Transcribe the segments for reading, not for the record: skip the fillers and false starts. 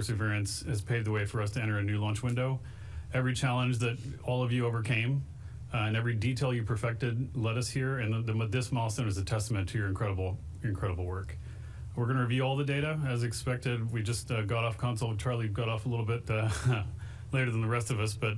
perseverance has paved the way for us to enter a new launch window. Every challenge that all of you overcame and every detail you perfected led us here, and this milestone is a testament to your incredible work. We're going to review all the data as expected. We just got off console. Charlie got off a little bit later than the rest of us, but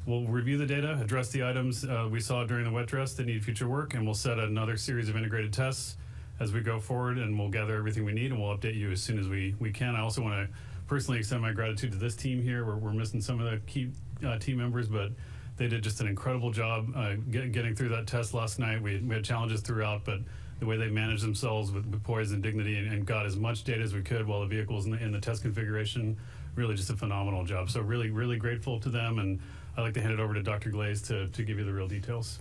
we'll review the data, address the items we saw during the wet dress that need future work, and we'll set another series of integrated tests as we go forward, and we'll gather everything we need, and we'll update you as soon as we can. I also want to personally extend my gratitude to this team here. We're missing some of the key team members, but they did just an incredible job getting through that test last night. We had challenges throughout, but the way they managed themselves with poise and dignity and got as much data as we could while the vehicle's in the test configuration, really just a phenomenal job. So really, really grateful to them, and I'd like to hand it over to Dr. Glaze to give you the real details.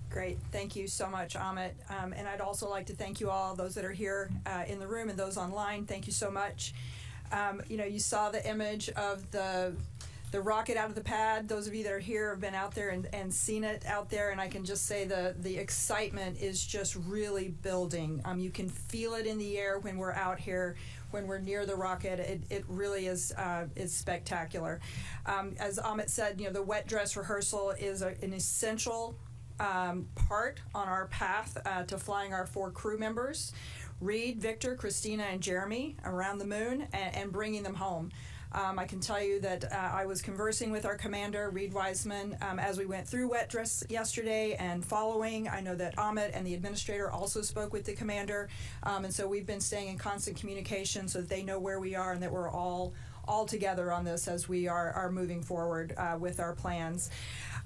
Great. Thank you so much, Amit. And I'd also like to thank you all, those that are here in the room and those online. Thank you so much. You saw the image of the rocket out of the pad. Those of you that are here have been out there and seen it out there, and I can just say the excitement is just really building. You can feel it in the air when we're out here, when we're near the rocket. It really is spectacular. As Amit said, the wet dress rehearsal is an essential part on our path to flying our 4 crew members, Reed, Victor, Christina, and Jeremy, around the moon and bringing them home. I can tell you that I was conversing with our commander, Reed Wiseman, as we went through wet dress yesterday and following. I know that Amit and the administrator also spoke with the commander, and so we've been staying in constant communication so that they know where we are and that we're all together on this as we are moving forward with our plans.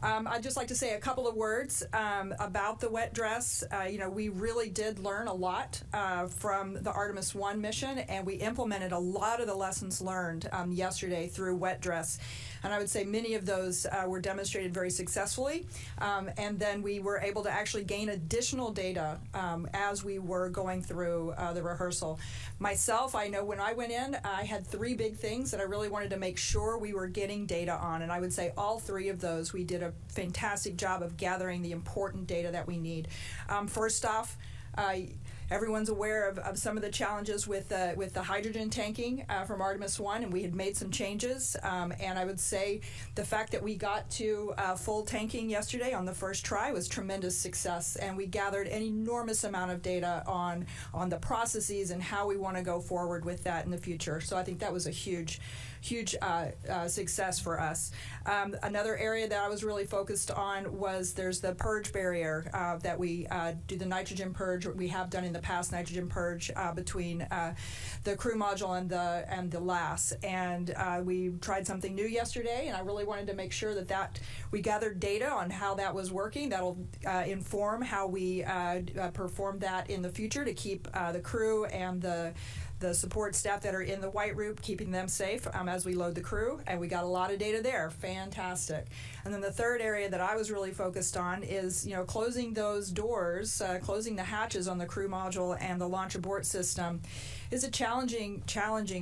I'd just like to say a couple of words about the wet dress. We really did learn a lot from the Artemis I mission, and we implemented a lot of the lessons learned yesterday through wet dress. And I would say many of those were demonstrated very successfully. And then we were able to actually gain additional data as we were going through the rehearsal. Myself, I know when I went in, I had 3 big things that I really wanted to make sure we were getting data on. And I would say all 3 of those, we did a fantastic job of gathering the important data that we need. First off, everyone's aware of some of the challenges with the hydrogen tanking from Artemis I, and we had made some changes. And I would say the fact that we got to full tanking yesterday on the first try was tremendous success, and we gathered an enormous amount of data on the processes and how we want to go forward with that in the future. So I think that was a huge success for us. Another area that I was really focused on was there's the purge barrier that we do the nitrogen purge. We have done in the past nitrogen purge between the crew module and the LAS, and we tried something new yesterday, and I really wanted to make sure that we gathered data on how that was working. That'll inform how we perform that in the future to keep the crew and the support staff that are in the white room, keeping them safe as we load the crew, and we got a lot of data there. Fantastic. And then the third area that I was really focused on is, closing those doors, closing the hatches on the crew module and the launch abort system is a challenging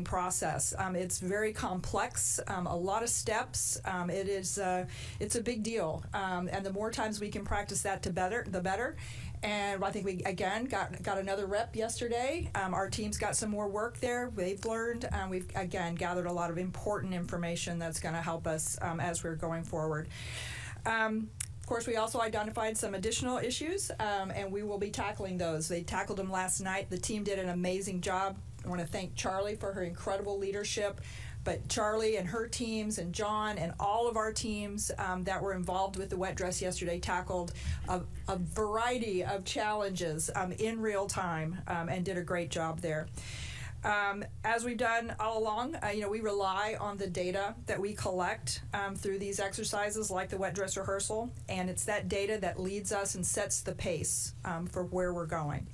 process. It's very complex, a lot of steps. It's a big deal, and the more times we can practice that, the better. And I think we, again, got another rep yesterday. Our team's got some more work there. They've learned. We've, again, gathered a lot of important information that's going to help us as we're going forward. Of course, we also identified some additional issues, and we will be tackling those. They tackled them last night. The team did an amazing job. I want to thank Charlie for her incredible leadership. But Charlie and her teams and John and all of our teams that were involved with the wet dress yesterday tackled a variety of challenges in real time and did a great job there. As we've done all along, we rely on the data that we collect through these exercises like the wet dress rehearsal, and it's that data that leads us and sets the pace for where we're going.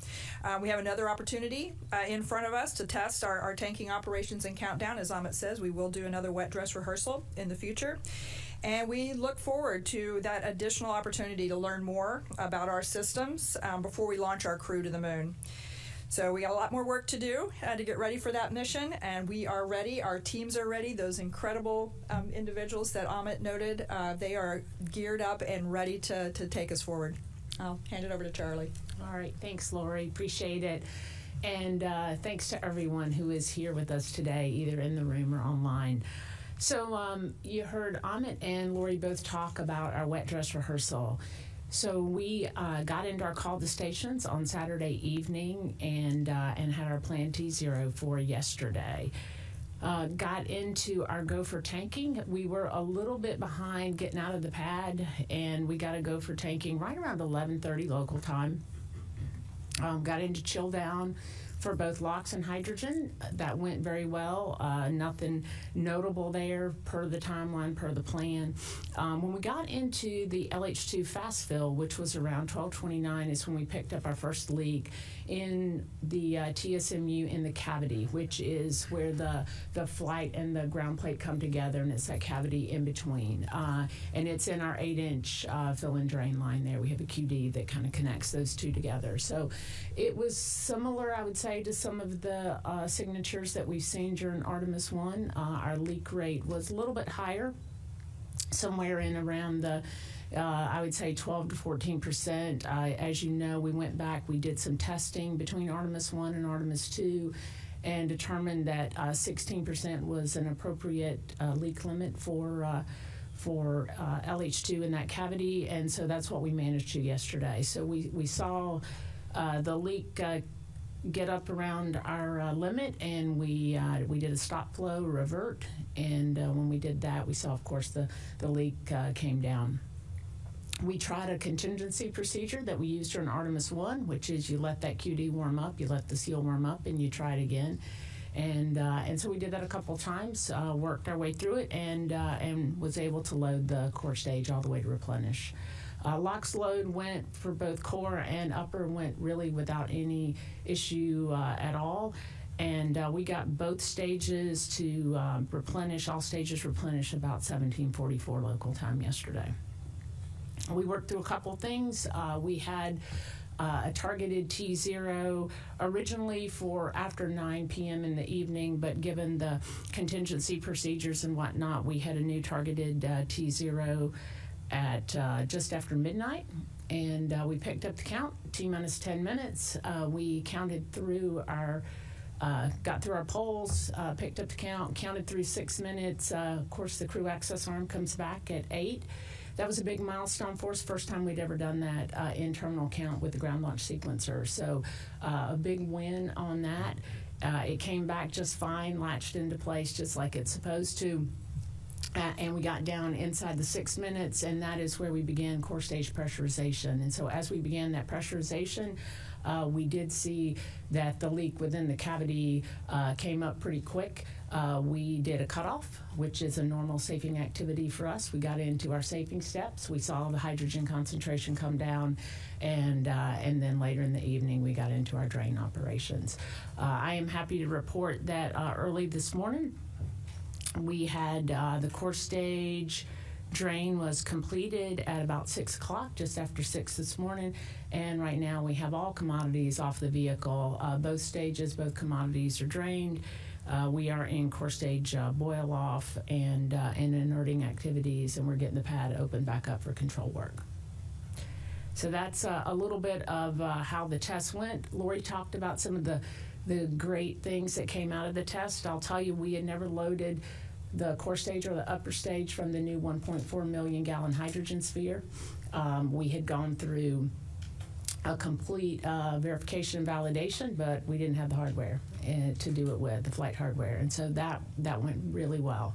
We have another opportunity in front of us to test our tanking operations and countdown. As Amit says, we will do another wet dress rehearsal in the future. And we look forward to that additional opportunity to learn more about our systems before we launch our crew to the moon. So we got a lot more work to do to get ready for that mission, and we are ready. Our teams are ready. Those incredible individuals that Amit noted, they are geared up and ready to take us forward. I'll hand it over to Charlie. All right. Thanks, Lori. Appreciate it. And thanks to everyone who is here with us today, either in the room or online. So you heard Amit and Lori both talk about our wet dress rehearsal. So we got into our call to stations on Saturday evening and had our plan T0 for yesterday. Got into our gopher tanking. We were a little bit behind getting out of the pad, and we got to go for tanking right around 11:30 local time. Got into chill down for both LOX and hydrogen. That went very well. Nothing notable there per the timeline, per the plan. When we got into the LH2 fast fill, which was around 12:29, is when we picked up our first leak in the TSMU in the cavity, which is where the flight and the ground plate come together, and it's that cavity in between. And it's in our 8-inch fill and drain line there. We have a QD that kind of connects those two together. So it was similar, I would say, to some of the signatures that we've seen during Artemis I. Our leak rate was a little bit higher, somewhere in around the I would say 12 to 14%. As you know, we went back, we did some testing between Artemis I and Artemis II, and determined that 16% was an appropriate leak limit for LH2 in that cavity, and so that's what we managed to yesterday. So we saw the leak get up around our limit, and we did a stop flow revert, and when we did that, we saw, of course, the leak came down. We tried a contingency procedure that we used during Artemis I, which is you let that QD warm up, you let the seal warm up, and you try it again. And so we did that a couple times, worked our way through it, and was able to load the core stage all the way to replenish. LOX load went for both core and upper, went really without any issue at all. And we got both stages to replenish, all stages replenish about 17:44 local time yesterday. We worked through a couple things. We had a targeted T0 originally for after 9 p.m. in the evening, but given the contingency procedures and whatnot, we had a new targeted T0 at just after midnight, and we picked up the count, T-minus 10 minutes. We counted through our, got through our polls, picked up the count, counted through 6 minutes. Of course, the crew access arm comes back at 8. That was a big milestone for us, first time we'd ever done that in terminal count with the ground launch sequencer. So a big win on that. It came back just fine, latched into place just like it's supposed to. And we got down inside the 6 minutes, and that is where we began core stage pressurization. And so as we began that pressurization, we did see that the leak within the cavity came up pretty quick. We did a cutoff, which is a normal safing activity for us. We got into our safing steps. We saw the hydrogen concentration come down, and then later in the evening, we got into our drain operations. I am happy to report that early this morning, we had the core stage drain was completed at about 6 o'clock, just after 6 this morning, and right now we have all commodities off the vehicle. Both stages, both commodities are drained. We are in core stage boil off and inerting activities, and we're getting the pad open back up for control work. So that's a little bit of how the test went. Lori talked about some of the great things that came out of the test. I'll tell you, we had never loaded the core stage or the upper stage from the new 1.4 million gallon hydrogen sphere. We had gone through a complete verification and validation, but we didn't have the hardware to do it with, the flight hardware, and so that went really well.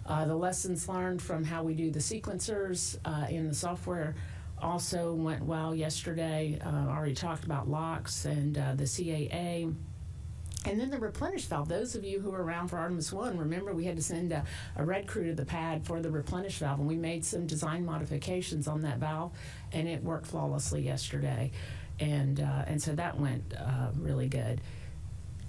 The lessons learned from how we do the sequencers in the software also went well yesterday. Already talked about LOX and the CAA. And then the replenish valve. Those of you who were around for Artemis I, remember we had to send a red crew to the pad for the replenish valve, and we made some design modifications on that valve, and it worked flawlessly yesterday. And so that went really good.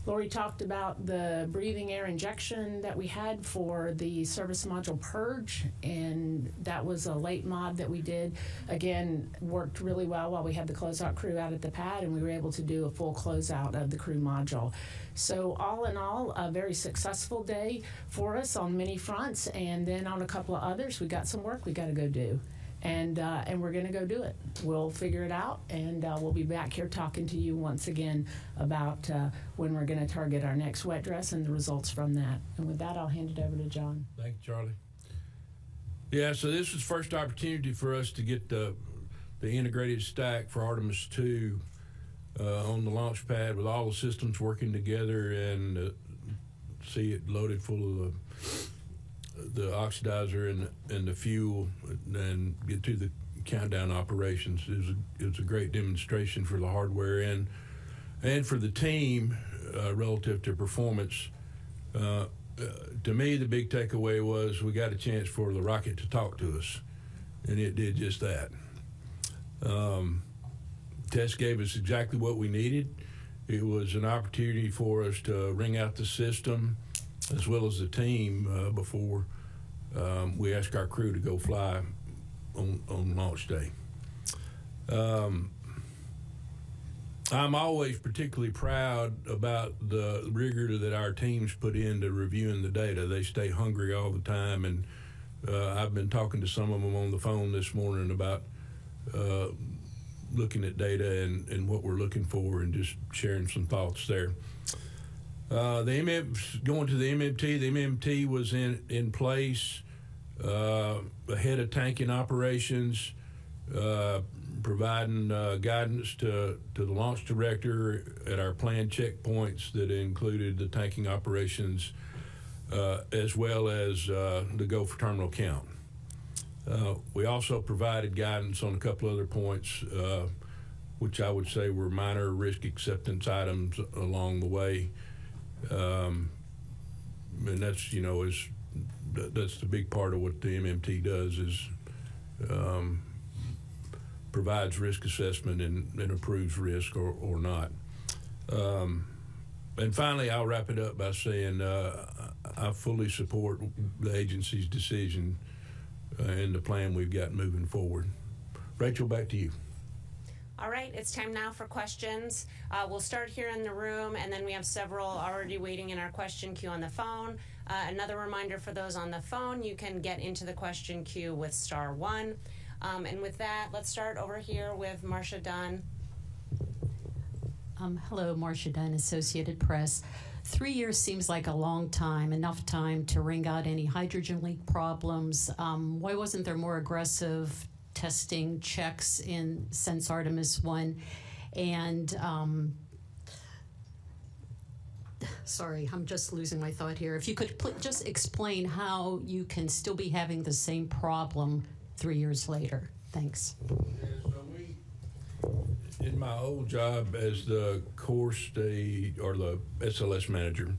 Lori talked about the breathing air injection that we had for the service module purge, and that was a late mod that we did. Again, worked really well while we had the closeout crew out at the pad, and we were able to do a full closeout of the crew module. So all in all, a very successful day for us on many fronts, and then on a couple of others, we got some work we got to go do. and we're going to go do it. We'll figure it out, and we'll be back here talking to you once again about when we're going to target our next wet dress and the results from that. And with that, I'll hand it over to John. Thank you, Charlie. Yeah, so this was the first opportunity for us to get the integrated stack for Artemis II on the launch pad with all the systems working together, and see it loaded full of the oxidizer and the fuel, and get to the countdown operations. It was a great demonstration for the hardware and for the team relative to performance. To me, the big takeaway was we got a chance for the rocket to talk to us, and it did just that. Test gave us exactly what we needed. It was an opportunity for us to wring out the system as well as the team before we asked our crew to go fly on launch day. I'm always particularly proud about the rigor that our teams put into reviewing the data. They stay hungry all the time, and I've been talking to some of them on the phone this morning about looking at data and what we're looking for, and just sharing some thoughts there. Going to the MMT was in place ahead of tanking operations, providing guidance to the launch director at our planned checkpoints that included the tanking operations as well as the go for terminal count. We also provided guidance on a couple other points, which I would say were minor risk acceptance items along the way. And that's, that's the big part of what the MMT does, is provides risk assessment and approves risk or not. And finally, I'll wrap it up by saying I fully support the agency's decision and the plan we've got moving forward. Rachel, back to you. All right, it's time now for questions. We'll start here in the room, and then we have several already waiting in our question queue on the phone. Another reminder for those on the phone, you can get into the question queue with *1. And with that, let's start over here with Marcia Dunn. Hello, Marcia Dunn, Associated Press. 3 years seems like a long time, enough time to wring out any hydrogen leak problems. Why wasn't there more aggressive testing checks since Artemis I? And sorry, I'm just losing my thought here. If you could just explain how you can still be having the same problem 3 years later. Thanks. In my old job as the the SLS manager,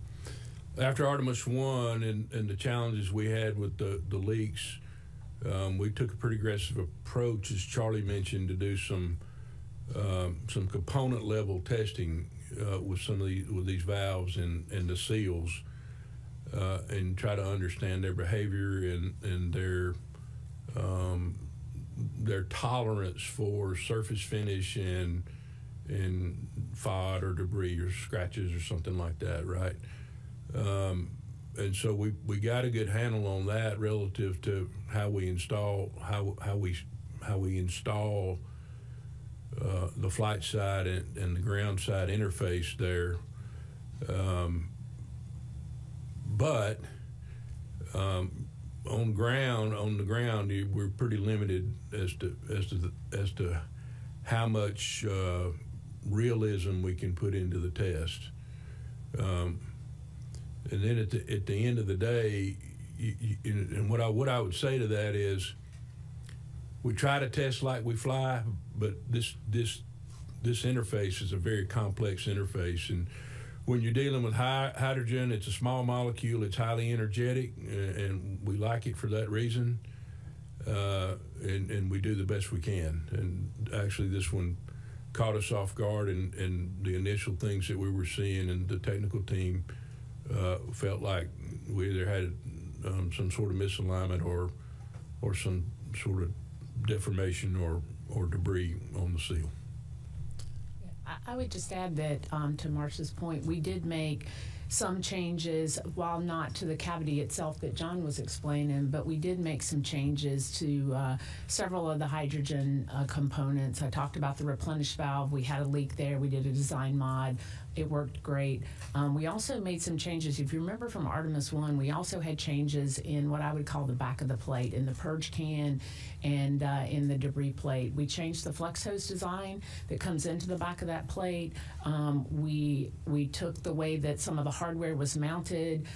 after Artemis I and the challenges we had with the leaks, we took a pretty aggressive approach, as Charlie mentioned, to do some component level testing with these valves and the seals, and try to understand their behavior and their tolerance for surface finish and FOD or debris or scratches or something like that, right? And so we got a good handle on that relative to how we install the flight side and the ground side interface there. But on the ground, we're pretty limited as to how much realism we can put into the test. And then at the end of the day, and what I would say to that is, we try to test like we fly, but this interface is a very complex interface, and when you're dealing with hydrogen, it's a small molecule, it's highly energetic, and we like it for that reason, and we do the best we can. And actually this one caught us off guard, and the initial things that we were seeing, and the technical team felt like we either had some sort of misalignment or some sort of deformation or debris on the seal. I would just add that to Marcia's point, we did make some changes, while not to the cavity itself that John was explaining, but we did make some changes to several of the hydrogen components. I talked about the replenish valve. We had a leak there. We did a design mod. It worked great. We also made some changes. If you remember from Artemis I, we also had changes in what I would call the back of the plate, in the purge can and in the debris plate. We changed the flex hose design that comes into the back of that plate. We took the way that some of the hardware was mounted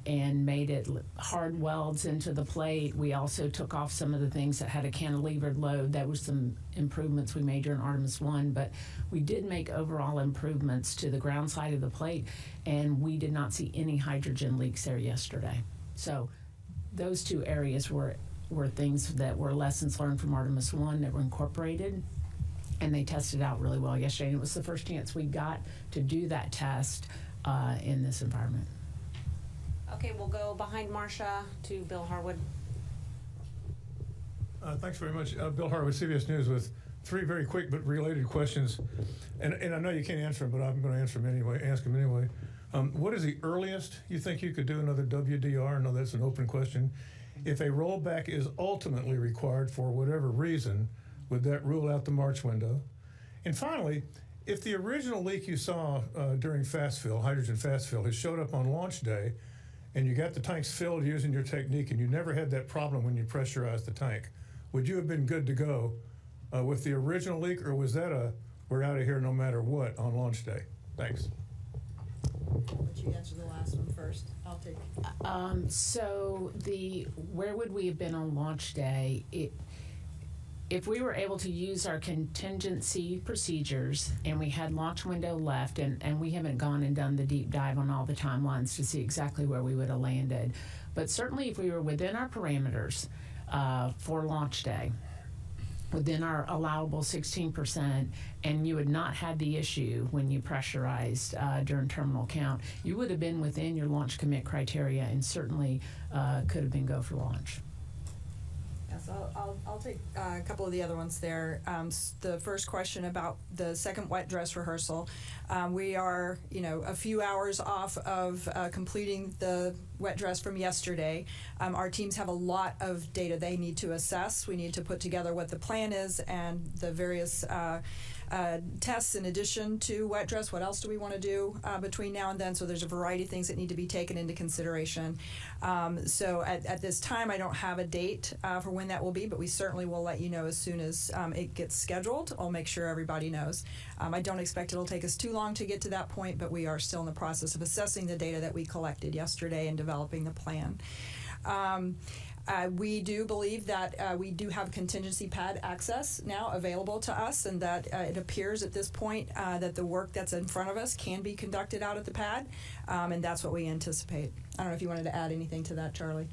and made it hard welds into the plate. We also took off some of the things that had a cantilevered load. That was some improvements we made during Artemis I, but we did make overall improvements to the ground side of the plate, and we did not see any hydrogen leaks there yesterday. So those two areas were things that were lessons learned from Artemis I that were incorporated, and they tested out really well yesterday. And it was the first chance we got to do that test in this environment. Okay, we'll go behind Marcia to Bill Harwood. Thanks very much. Bill Harwood, CBS News, with three very quick but related questions. And I know you can't answer them, but I'm going to ask them anyway. What is the earliest you think you could do another WDR? I know that's an open question. If a rollback is ultimately required for whatever reason, would that rule out the March window? And finally, if the original leak you saw during fast fill, hydrogen fast fill, has showed up on launch day, and you got the tanks filled using your technique, and you never had that problem when you pressurized the tank, would you have been good to go with the original leak, or was that a we're out of here no matter what on launch day? Thanks. I'll let you answer the last one first. I'll take. So where would we have been on launch day? If we were able to use our contingency procedures and we had launch window left, and we haven't gone and done the deep dive on all the timelines to see exactly where we would have landed, but certainly if we were within our parameters for launch day, within our allowable 16%, and you had not had the issue when you pressurized during terminal count, you would have been within your launch commit criteria and certainly could have been go for launch. So I'll take a couple of the other ones there. The first question about the second wet dress rehearsal. We are, a few hours off of completing the wet dress from yesterday. Our teams have a lot of data they need to assess. We need to put together what the plan is and the various tests in addition to wet dress. What else do we want to do between now and then? So there's a variety of things that need to be taken into consideration. So at this time, I don't have a date for when that will be, but we certainly will let you know as soon as it gets scheduled. I'll make sure everybody knows. I don't expect it'll take us too long to get to that point, but we are still in the process of assessing the data that we collected yesterday and developing the plan. We do believe that we do have contingency pad access now available to us, and that it appears at this point that the work that's in front of us can be conducted out at the pad, and that's what we anticipate. I don't know if you wanted to add anything to that, Charlie.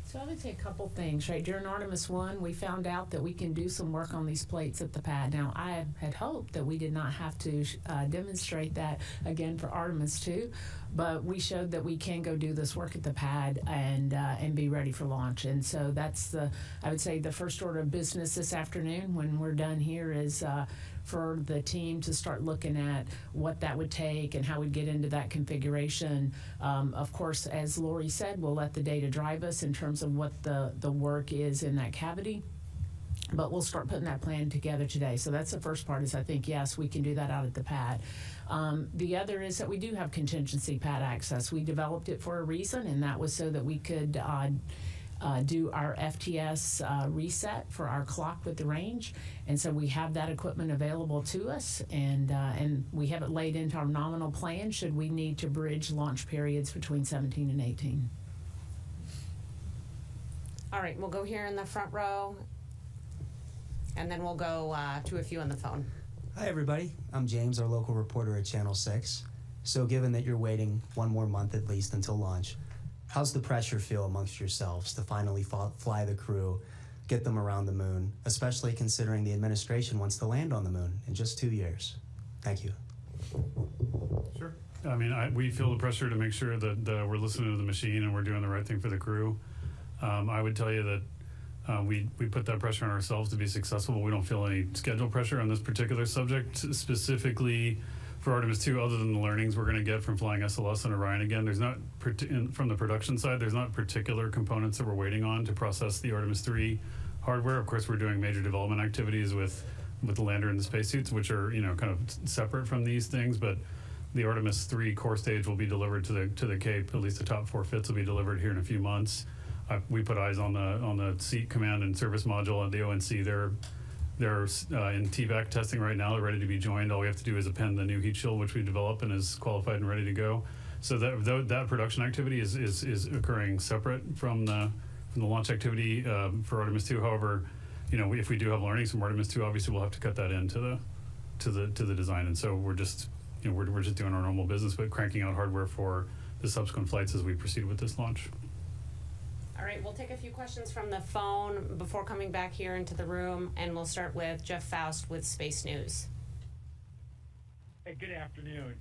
So I would say a couple things, right? During Artemis I, we found out that we can do some work on these plates at the pad. Now, I had hoped that we did not have to demonstrate that again for Artemis II, but we showed that we can go do this work at the pad and be ready for launch. And so that's I would say the first order of business this afternoon when we're done here is for the team to start looking at what that would take and how we'd get into that configuration. Of course, as Lori said, we'll let the data drive us in terms of what the work is in that cavity. But we'll start putting that plan together today. So that's the first part is I think, yes, we can do that out at the pad. The other is that we do have contingency pad access. We developed it for a reason, and that was so that we could do our FTS reset for our clock with the range. And so we have that equipment available to us, and we have it laid into our nominal plan should we need to bridge launch periods between 17 and 18. All right, we'll go here in the front row, and then we'll go to a few on the phone. Hi, everybody. I'm James, our local reporter at Channel 6. So given that you're waiting one more month at least until launch, how's the pressure feel amongst yourselves to finally fly the crew, get them around the moon, especially considering the administration wants to land on the moon in just 2 years? Thank you. Sure. I mean, we feel the pressure to make sure that we're listening to the machine and we're doing the right thing for the crew. I would tell you that we put that pressure on ourselves to be successful, but we don't feel any schedule pressure on this particular subject, specifically for Artemis II, other than the learnings we're going to get from flying SLS and Orion again, there's not, from the production side, there's not particular components that we're waiting on to process the Artemis III hardware. Of course, we're doing major development activities with the lander and the spacesuits, which are, kind of separate from these things, but the Artemis III core stage will be delivered to the Cape. At least the top 4 fits will be delivered here in a few months. We put eyes on the seat command and service module at the ONC. They're in TVAC testing right now. They're ready to be joined. All we have to do is append the new heat shield, which we developed and is qualified and ready to go. So that production activity is occurring separate from the launch activity for Artemis II. However, if we do have learnings from Artemis II, obviously we'll have to cut that into the design. And so we're just we're just doing our normal business, but cranking out hardware for the subsequent flights as we proceed with this launch. All right, we'll take a few questions from the phone before coming back here into the room, and we'll start with Jeff Faust with Space News. Hey, good afternoon.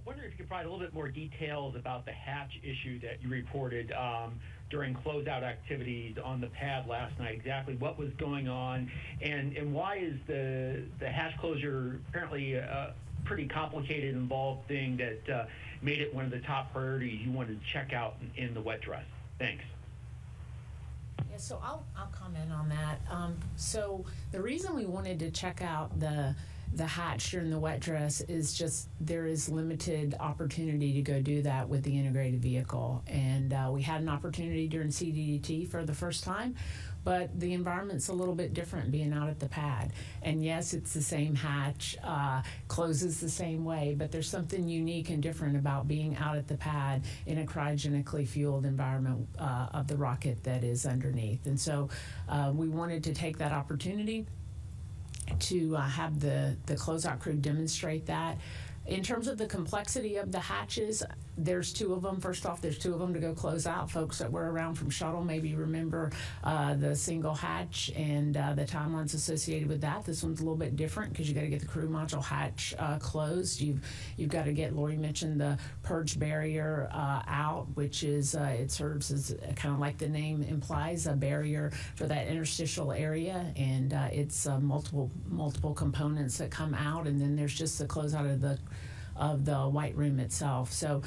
Wondering if you could provide a little bit more details about the hatch issue that you reported during closeout activities on the pad last night. Exactly what was going on, and why is the hatch closure apparently a pretty complicated, involved thing that made it one of the top priorities you wanted to check out in the wet dress? Thanks. Yeah, so I'll comment on that. So the reason we wanted to check out the hatch during the wet dress is just there is limited opportunity to go do that with the integrated vehicle. And we had an opportunity during CDDT for the first time, but the environment's a little bit different being out at the pad. And yes, it's the same hatch, closes the same way, but there's something unique and different about being out at the pad in a cryogenically fueled environment of the rocket that is underneath. And so we wanted to take that opportunity to have the closeout crew demonstrate that. In terms of the complexity of the hatches, there's 2 of them. First off, there's 2 of them to go close out. Folks that were around from shuttle maybe remember the single hatch and the timelines associated with that. This one's a little bit different because you got to get the crew module hatch closed. You've got to get, Lori mentioned, the purge barrier out, which is it serves as kind of like the name implies, a barrier for that interstitial area, and it's multiple components that come out, and then there's just the closeout of the white room itself. So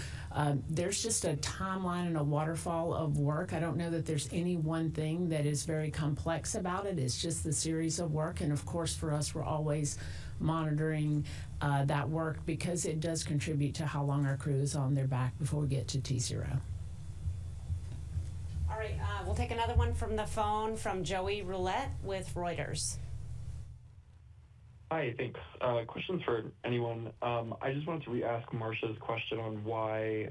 there's just a timeline and a waterfall of work. I don't know that there's any one thing that is very complex about it. It's just the series of work. And of course, for us, we're always monitoring that work because it does contribute to how long our crew is on their back before we get to T0. All right, we'll take another one from the phone from Joey Roulette with Reuters. Hi, thanks. Questions for anyone. I just wanted to re-ask Marcia's question on why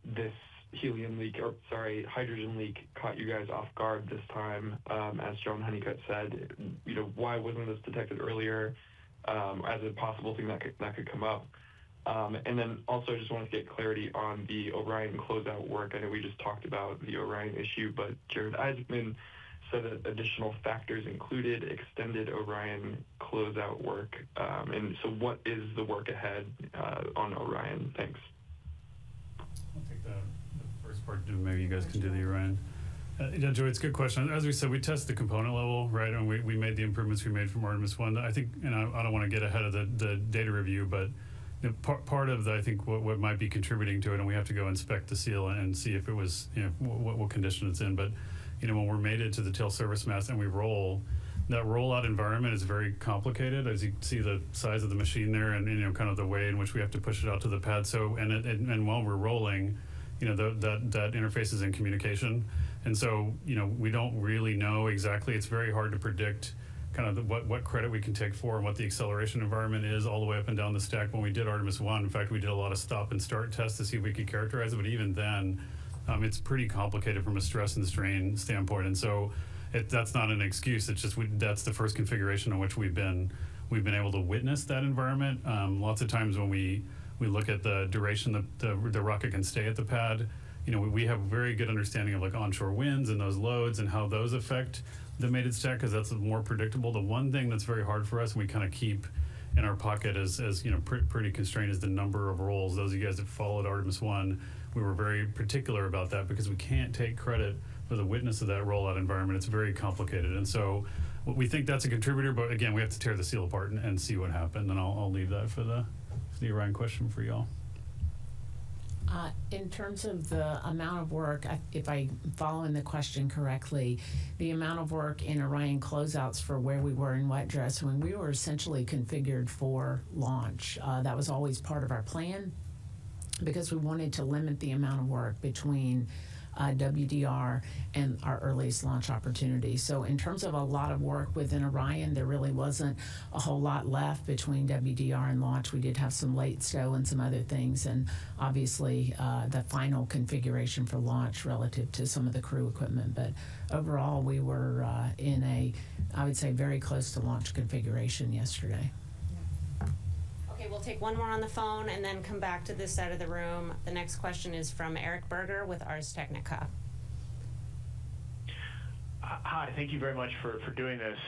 this hydrogen leak caught you guys off guard this time. As Joan Honeycutt said, why wasn't this detected earlier as a possible thing that could come up? And then also I just wanted to get clarity on the Orion closeout work. I know we just talked about the Orion issue, but Jared Isaacman said that additional factors included extended Orion closeout work. And so what is the work ahead on Orion? Thanks. I'll take the first part. Maybe you guys can do the Orion. Joey, it's a good question. As we said, we test the component level, right? And we made the improvements we made from Artemis I. I think, and I don't want to get ahead of the data review, but part of I think what might be contributing to it, and we have to go inspect the seal and see if it was, what condition it's in. But when we're mated to the tail service mast and we roll, that rollout environment is very complicated, as you see the size of the machine there, and kind of the way in which we have to push it out to the pad. So and while we're rolling, that interface is in communication, and so we don't really know exactly. It's very hard to predict kind of what credit we can take for and what the acceleration environment is all the way up and down the stack. When we did Artemis I, in fact, we did a lot of stop and start tests to see if we could characterize it, but even then, it's pretty complicated from a stress and strain standpoint, and so that's not an excuse. It's just that's the first configuration in which we've been able to witness that environment. Lots of times when we look at the duration the rocket can stay at the pad, we have a very good understanding of like onshore winds and those loads and how those affect the mated stack, because that's more predictable. The one thing that's very hard for us, and we kind of keep in our pocket as pretty constrained, is the number of rolls. Those of you guys that followed Artemis I, we were very particular about that because we can't take credit for the witness of that rollout environment. It's very complicated, and so we think that's a contributor. But again, we have to tear the seal apart and see what happened. And I'll leave that for the Orion question for y'all. In terms of the amount of work, if I'm following the question correctly, the amount of work in Orion closeouts for where we were in wet dress, when we were essentially configured for launch, that was always part of our plan because we wanted to limit the amount of work between WDR and our earliest launch opportunity. So in terms of a lot of work within Orion, there really wasn't a whole lot left between WDR and launch. We did have some late stow and some other things, and obviously the final configuration for launch relative to some of the crew equipment. But overall, we were in a, I would say, very close to launch configuration yesterday. Okay, we'll take one more on the phone and then come back to this side of the room. The next question is from Eric Berger with Ars Technica. Hi, thank you very much for doing this.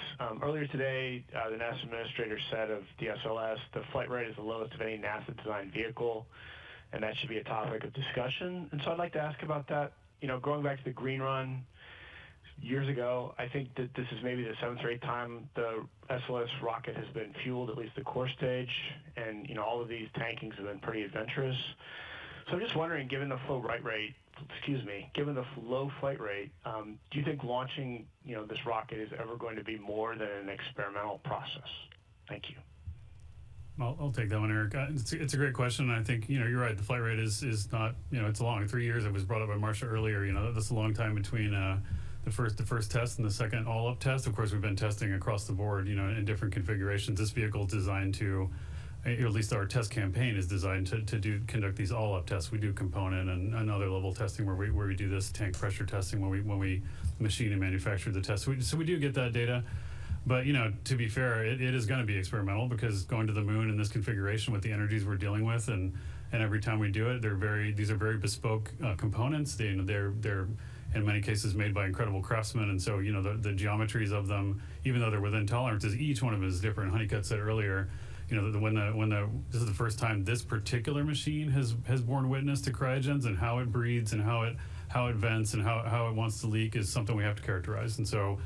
Earlier today, the NASA administrator said of DSLS, the flight rate is the lowest of any NASA-designed vehicle, and that should be a topic of discussion. And so I'd like to ask about that. You know, going back to the green run years ago, I think that this is maybe the 7th or 8th time the SLS rocket has been fueled, at least the core stage, and, you know, all of these tankings have been pretty adventurous. So I'm just wondering, given the given the low flight rate, do you think launching, you know, this rocket is ever going to be more than an experimental process? Thank you. I'll take that one, Eric. It's a great question. I think, you know, you're right. The flight rate is not, you know, it's long. 3 years. It was brought up by Marcia earlier. You know, that's a long time between the first test and the second all-up test. Of course, we've been testing across the board, you know, in different configurations. This vehicle is designed to, or at least our test campaign is designed to conduct these all-up tests. We do component and other level testing where we do this tank pressure testing when we machine and manufacture the test. So we do get that data. But, you know, to be fair, it is going to be experimental because going to the moon in this configuration with the energies we're dealing with, and every time we do it, these are very bespoke components. They're in many cases made by incredible craftsmen, and so, you know, the geometries of them, even though they're within tolerances, each one of them is different. Honeycutt said earlier, you know, this is the first time this particular machine has borne witness to cryogens, and how it breathes and how it vents and how it wants to leak is something we have to characterize. And so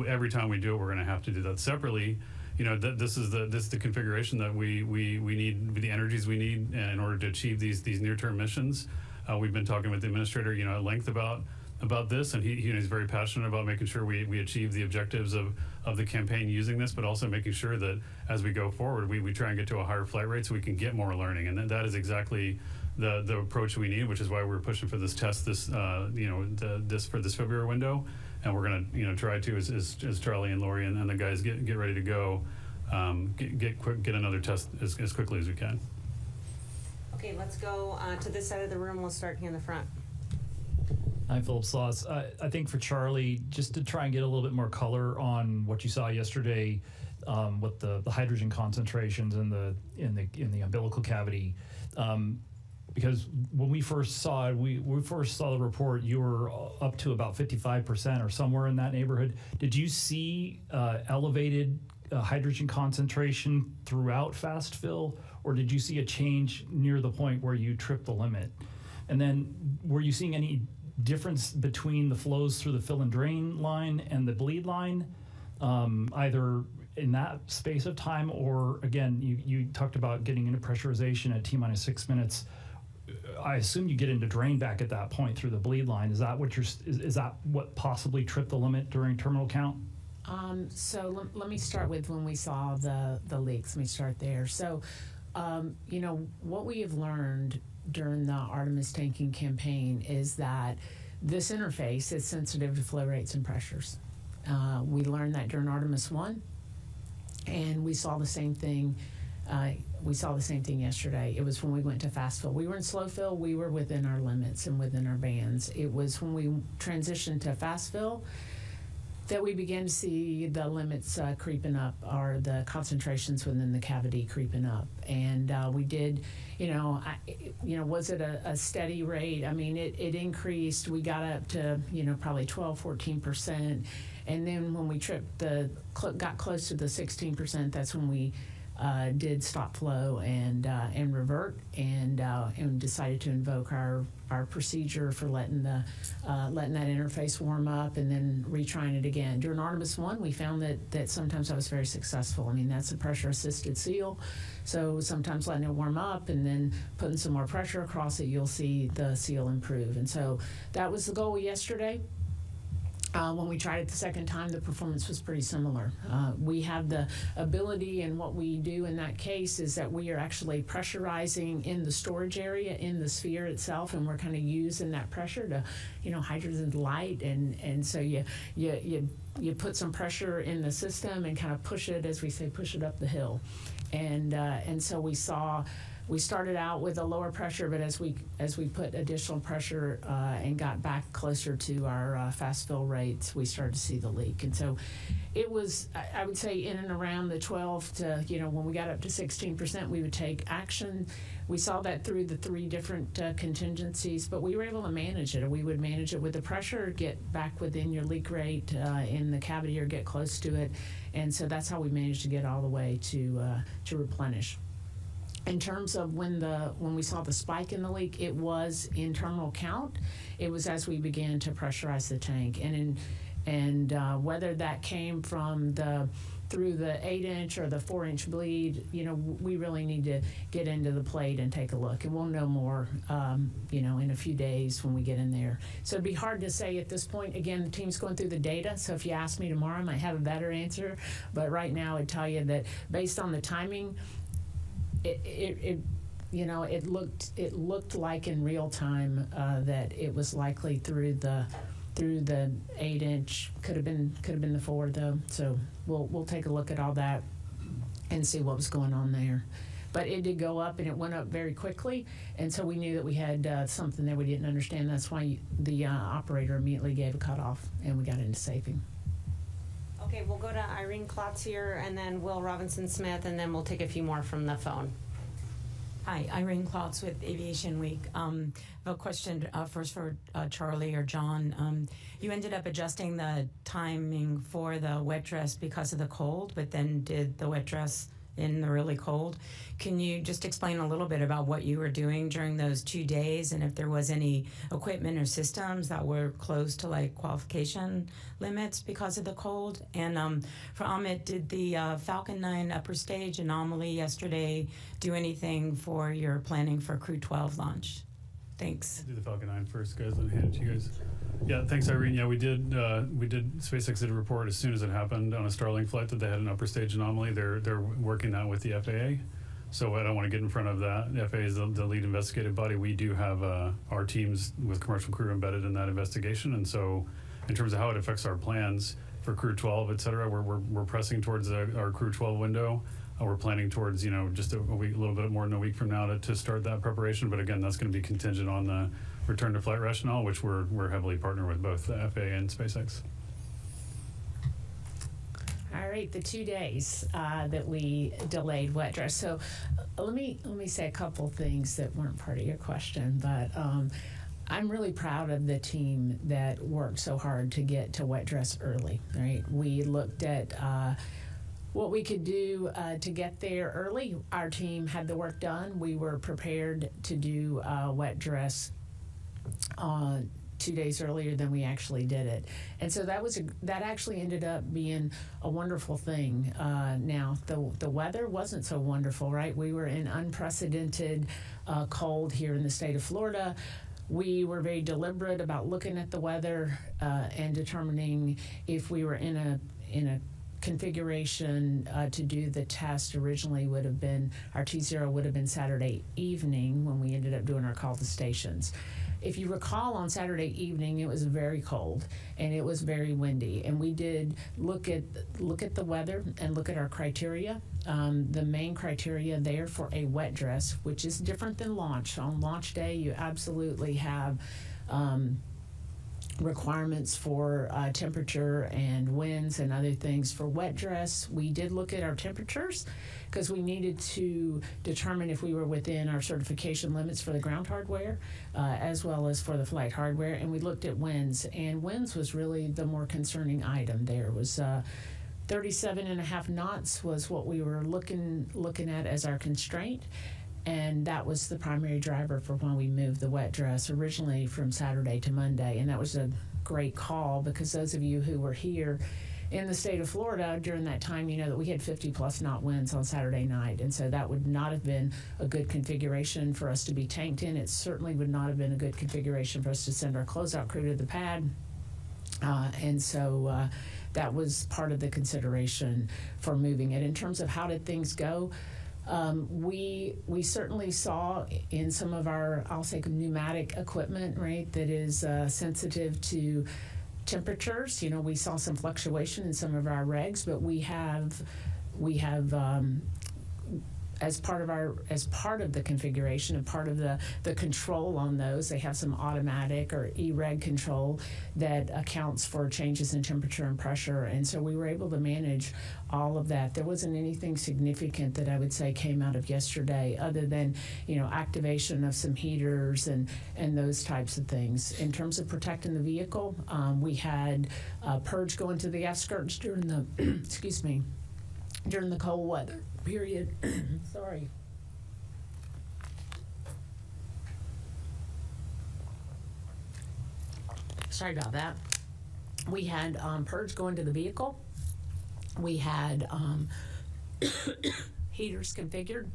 every time we do it, we're going to have to do that separately. You know, this is the configuration that we need, the energies we need in order to achieve these near-term missions. We've been talking with the administrator, you know, at length about this, and he's very passionate about making sure we achieve the objectives of the campaign using this, but also making sure that as we go forward, we try and get to a higher flight rate so we can get more learning. And that is exactly the approach we need, which is why we're pushing for this test this February window. And we're going to, you know, try to, as Charlie and Lori and the guys get ready to go, get another test as quickly as we can. Okay, let's go to this side of the room. We'll start here in the front. Hi, Philip Sloss. I think for Charlie, just to try and get a little bit more color on what you saw yesterday with the hydrogen concentrations in the umbilical cavity. Because when we first saw it, we first saw the report, you were up to about 55% or somewhere in that neighborhood. Did you see elevated hydrogen concentration throughout fast fill, or did you see a change near the point where you tripped the limit? And then were you seeing any difference between the flows through the fill and drain line and the bleed line, either in that space of time, or again, you talked about getting into pressurization at T-minus 6 minutes. I assume you get into drain back at that point through the bleed line. Is that what possibly tripped the limit during terminal count? So let me start with when we saw the leaks. Let me start there. So, you know, what we have learned during the Artemis tanking campaign is that this interface is sensitive to flow rates and pressures. We learned that during Artemis I, and we saw the same thing. Yesterday. It was when we went to fast fill. We were in slow fill. We were within our limits and within our bands. It was when we transitioned to fast fill that we began to see the limits creeping up, or the concentrations within the cavity creeping up. And we did, was it a steady rate? I mean, it increased. We got up to, probably 12, 14%. And then when we got close to the 16%, that's when we did stop flow and revert, and decided to invoke our procedure for letting that interface warm up and then retrying it again. During Artemis I, we found that sometimes I was very successful. I mean, that's a pressure-assisted seal, so sometimes letting it warm up and then putting some more pressure across it, you'll see the seal improve. And so that was the goal yesterday. When we tried it the second time, the performance was pretty similar. We have the ability, and what we do in that case is that we are actually pressurizing in the storage area in the sphere itself, and we're kind of using that pressure to, hydrogen light, and so you put some pressure in the system and kind of push it, as we say, push it up the hill, and so we started out with a lower pressure, but as we put additional pressure and got back closer to our fast fill rates, we started to see the leak. And so it was, I would say, in and around the 12 to, when we got up to 16%, we would take action. We saw that through the 3 different contingencies, but we were able to manage it. We would manage it with the pressure, get back within your leak rate in the cavity or get close to it. And so that's how we managed to get all the way to replenish. In terms of when we saw the spike in the leak, it was in terminal count. It was as we began to pressurize the tank, and whether that came from through the 8-inch or the 4-inch bleed, we really need to get into the plate and take a look, and we'll know more, in a few days when we get in there. So it'd be hard to say at this point. Again, the team's going through the data, so if you ask me tomorrow, I might have a better answer. But right now, I'd tell you that based on the timing, it looked like in real time that it was likely through the 8-inch. Could have been the 4 though. So we'll take a look at all that and see what was going on there. But it did go up, and it went up very quickly, and so we knew that we had something there we didn't understand. That's why the operator immediately gave a cutoff, and we got into safing. Okay, we'll go to Irene Klotz here, and then Will Robinson-Smith, and then we'll take a few more from the phone. Hi, Irene Klotz with Aviation Week. I have a question first for Charlie or John. You ended up adjusting the timing for the wet dress because of the cold, but then did the wet dress in the really cold. Can you just explain a little bit about what you were doing during those 2 days, and if there was any equipment or systems that were close to qualification limits because of the cold? And for Amit, did the Falcon 9 upper stage anomaly yesterday do anything for your planning for Crew 12 launch? Thanks. I'll do the Falcon 9 first, guys, and hand it to you guys. Yeah, thanks, Irene. Yeah, we did. SpaceX did a report as soon as it happened on a Starlink flight that they had an upper stage anomaly. They're working that with the FAA. So I don't want to get in front of that. The FAA is the lead investigative body. We do have our teams with commercial crew embedded in that investigation, and so in terms of how it affects our plans for Crew 12, et cetera, we're pressing towards our Crew 12 window. We're planning towards just a week, a little bit more than a week from now to start that preparation. But again, that's going to be contingent on the return to flight rationale, which we're heavily partnered with both the FAA and SpaceX. All right, the 2 days that we delayed wet dress. So let me say a couple things that weren't part of your question, but I'm really proud of the team that worked so hard to get to wet dress early. Right, we looked at what we could do to get there early. Our team had the work done. We were prepared to do wet dress 2 days earlier than we actually did it, and so that actually ended up being a wonderful thing. Now the weather wasn't so wonderful, right? We were in unprecedented cold here in the state of Florida. We were very deliberate about looking at the weather and determining if we were in a configuration to do the test. Originally would have been our T0 would have been Saturday evening when we ended up doing our call to stations. If you recall, on Saturday evening it was very cold and it was very windy, and we did look at the weather and look at our criteria. The main criteria there for a wet dress, which is different than launch. On launch day, you absolutely have requirements for temperature and winds and other things. For wet dress, we did look at our temperatures because we needed to determine if we were within our certification limits for the ground hardware as well as for the flight hardware, and we looked at winds, and winds was really the more concerning item. There was 37.5 knots was what we were looking at as our constraint. And that was the primary driver for why we moved the wet dress originally from Saturday to Monday. And that was a great call, because those of you who were here in the state of Florida during that time, you know that we had 50+ knot winds on Saturday night. And so that would not have been a good configuration for us to be tanked in. It certainly would not have been a good configuration for us to send our closeout crew to the pad. And so that was part of the consideration for moving it. In terms of how did things go, we certainly saw in some of our, I'll say, pneumatic equipment, right, that is sensitive to temperatures. You know, we saw some fluctuation in some of our regs, but we have as part of the configuration and part of the control on those, they have some automatic or E-reg control that accounts for changes in temperature and pressure. And so we were able to manage all of that. There wasn't anything significant that I would say came out of yesterday, other than, you know, activation of some heaters and those types of things. In terms of protecting the vehicle, we had purge going to the skirts during the excuse me, during the cold weather period. Sorry. Sorry about that. We had purge going to the vehicle. We had heaters configured.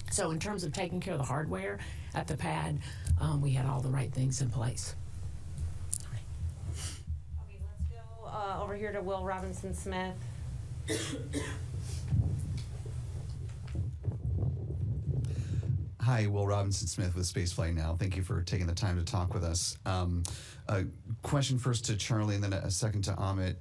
So in terms of taking care of the hardware at the pad, we had all the right things in place. Okay, let's go over here to Will Robinson-Smith. Hi, Will Robinson-Smith with Spaceflight Now. Thank you for taking the time to talk with us. A question first to Charlie and then a second to Amit.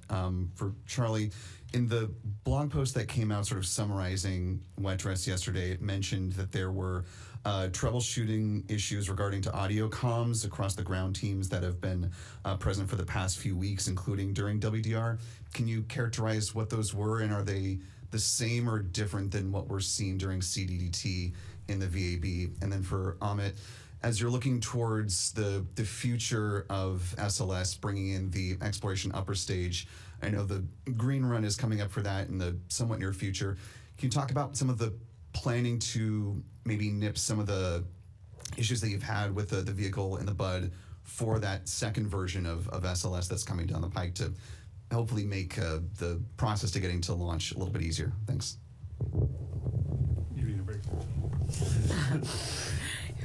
For Charlie, in the blog post that came out sort of summarizing wet dress yesterday, it mentioned that there were troubleshooting issues regarding to audio comms across the ground teams that have been present for the past few weeks, including during WDR. Can you characterize what those were, and are they the same or different than what we're seeing during CDDT in the VAB? And then for Amit, as you're looking towards the future of SLS, bringing in the exploration upper stage, I know the green run is coming up for that in the somewhat near future. Can you talk about some of the planning to maybe nip some of the issues that you've had with the vehicle in the bud for that second version of SLS that's coming down the pike to hopefully make the process to getting to launch a little bit easier? Thanks. You need a break.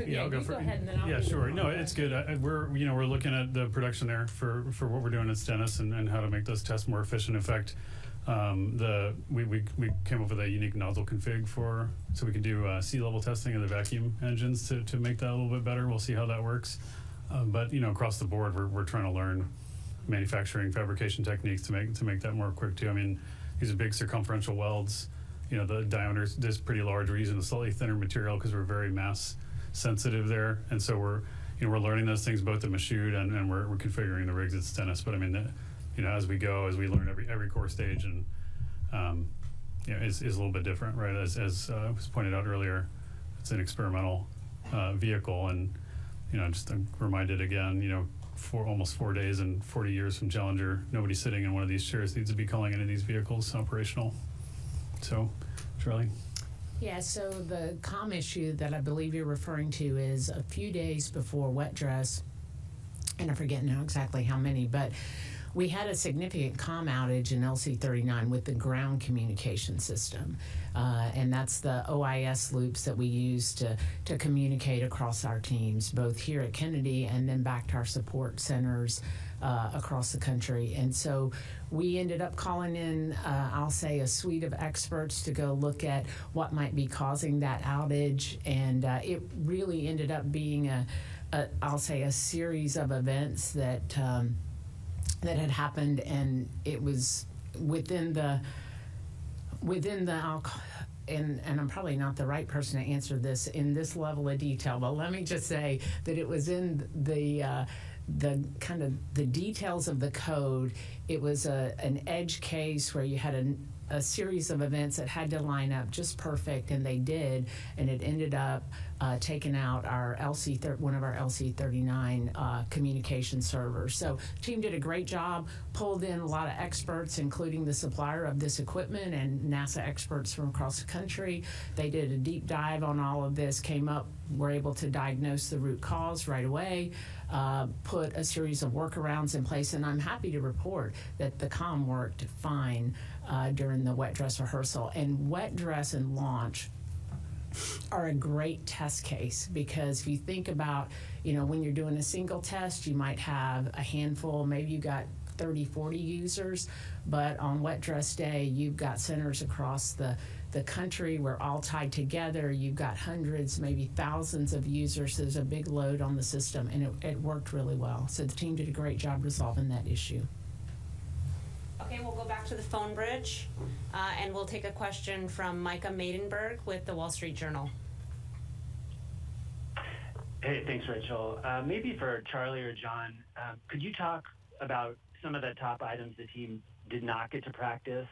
Yeah, I'll go go ahead and then I'll yeah, do the sure. No, follow-up. it's good. We're looking at the production there for what we're doing at Stennis and how to make those tests more efficient. In fact, we came up with a unique nozzle config so we can do sea level testing of the vacuum engines to make that a little bit better. We'll see how that works. But across the board, we're trying to learn manufacturing fabrication techniques to make that more quick too. I mean, these are big circumferential welds. The diameter is pretty large. We're using a slightly thinner material because we're very mass sensitive there, and so we're learning those things both at Michoud and we're configuring the rigs at Stennis. But I mean, as we go, as we learn every core stage, and is a little bit different, right? As was pointed out earlier, it's an experimental vehicle, and just I'm reminded again, for almost 4 days and 40 years from Challenger, nobody sitting in one of these chairs needs to be calling any of these vehicles operational. So, Charlie. Yeah, so the comm issue that I believe you're referring to is a few days before wet dress, and I forget now exactly how many, but we had a significant comm outage in LC-39 with the ground communication system, and that's the OIS loops that we use to communicate across our teams, both here at Kennedy and then back to our support centers across the country. And so we ended up calling in, I'll say, a suite of experts to go look at what might be causing that outage, and it really ended up being I'll say, a series of events that had happened, and it was within the and I'm probably not the right person to answer this in this level of detail, but let me just say that it was in the kind of the details of the code. It was an edge case where you had a series of events that had to line up just perfect, and they did, and it ended up taking out our one of our LC-39 communication servers. So the team did a great job, pulled in a lot of experts, including the supplier of this equipment and NASA experts from across the country. They did a deep dive on all of this, were able to diagnose the root cause right away, put a series of workarounds in place, and I'm happy to report that the comm worked fine during the wet dress rehearsal. And wet dress and launch are a great test case, because if you think about, when you're doing a single test, you might have a handful, maybe you got 30, 40 users, but on wet dress day, you've got centers across the country. We're all tied together. You've got hundreds, maybe thousands of users. There's a big load on the system, and it worked really well. So the team did a great job resolving that issue. Okay, we'll go back to the phone bridge, and we'll take a question from Micah Maidenberg with the Wall Street Journal. Hey, thanks, Rachel. Maybe for Charlie or John, could you talk about some of the top items the team did not get to practice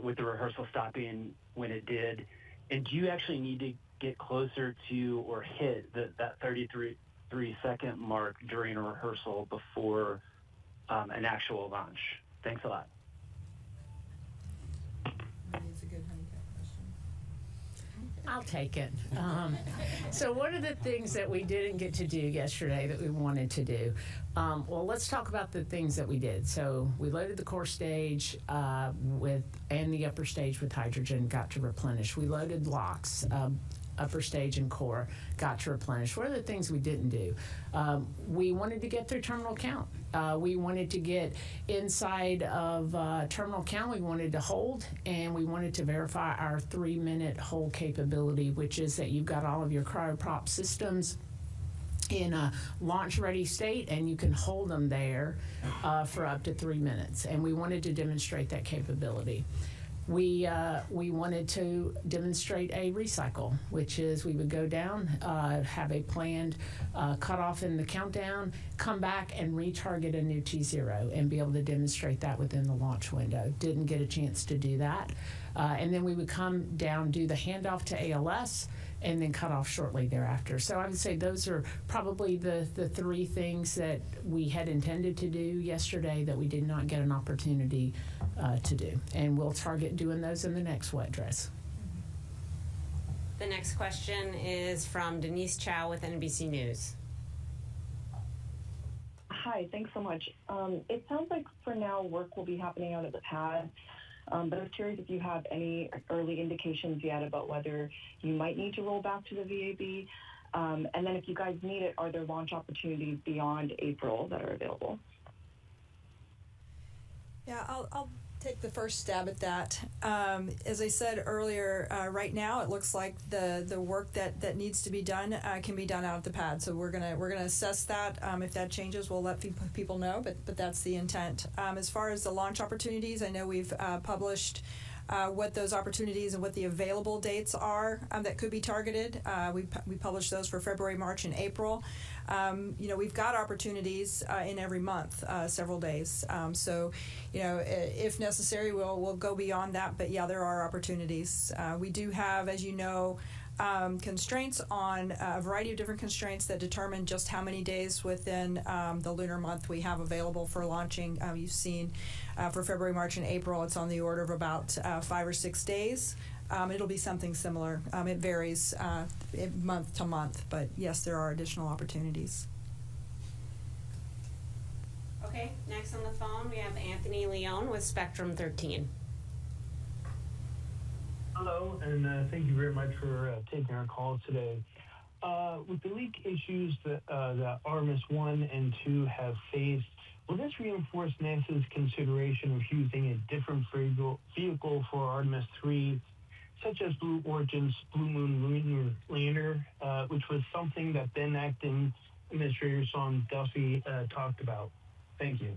with the rehearsal stopping when it did? And do you actually need to get closer to or hit that 33-second mark during a rehearsal before an actual launch? Thanks a lot. I'll take it. So one of the things that we didn't get to do yesterday that we wanted to do, well, let's talk about the things that we did. So we loaded the core stage and the upper stage with hydrogen, got to replenish. We loaded LOX, upper stage and core, got to replenish. What are the things we didn't do? We wanted to get through terminal count. We wanted to get inside of terminal count. We wanted to hold, and we wanted to verify our 3-minute hold capability, which is that you've got all of your cryoprop systems in a launch-ready state, and you can hold them there for up to 3 minutes. And we wanted to demonstrate that capability. We wanted to demonstrate a recycle, which is we would go down, have a planned cutoff in the countdown, come back and retarget a new T0 and be able to demonstrate that within the launch window. Didn't get a chance to do that. And then we would come down, do the handoff to ALS, and then cut off shortly thereafter. So I would say those are probably the 3 things that we had intended to do yesterday that we did not get an opportunity to do. And we'll target doing those in the next wet dress. The next question is from Denise Chow with NBC News. Hi, thanks so much. It sounds like for now work will be happening out at the pad. But I was curious if you have any early indications yet about whether you might need to roll back to the VAB. And then if you guys need it, are there launch opportunities beyond April that are available? Yeah, I'll take the first stab at that. As I said earlier, right now it looks like the work that needs to be done can be done out at the pad. So we're gonna assess that. If that changes, we'll let people know. But that's the intent. As far as the launch opportunities, I know we've published what those opportunities and what the available dates are that could be targeted. We published those for February, March, and April. We've got opportunities in every month, several days. So, if necessary, we'll go beyond that. But yeah, there are opportunities. We do have, as you know, constraints on a variety of different constraints that determine just how many days within the lunar month we have available for launching. You've seen for February, March, and April, it's on the order of about 5 or 6 days. It'll be something similar. It varies month to month, but yes, there are additional opportunities. Okay, next on the phone we have Anthony Leone with Spectrum 13. Hello, and thank you very much for taking our call today. With the leak issues that Artemis I and II have faced, will this reinforce NASA's consideration of using a different vehicle for Artemis III, such as Blue Origin's Blue Moon lunar lander, which was something that then acting Administrator Sean Duffy talked about? Thank you.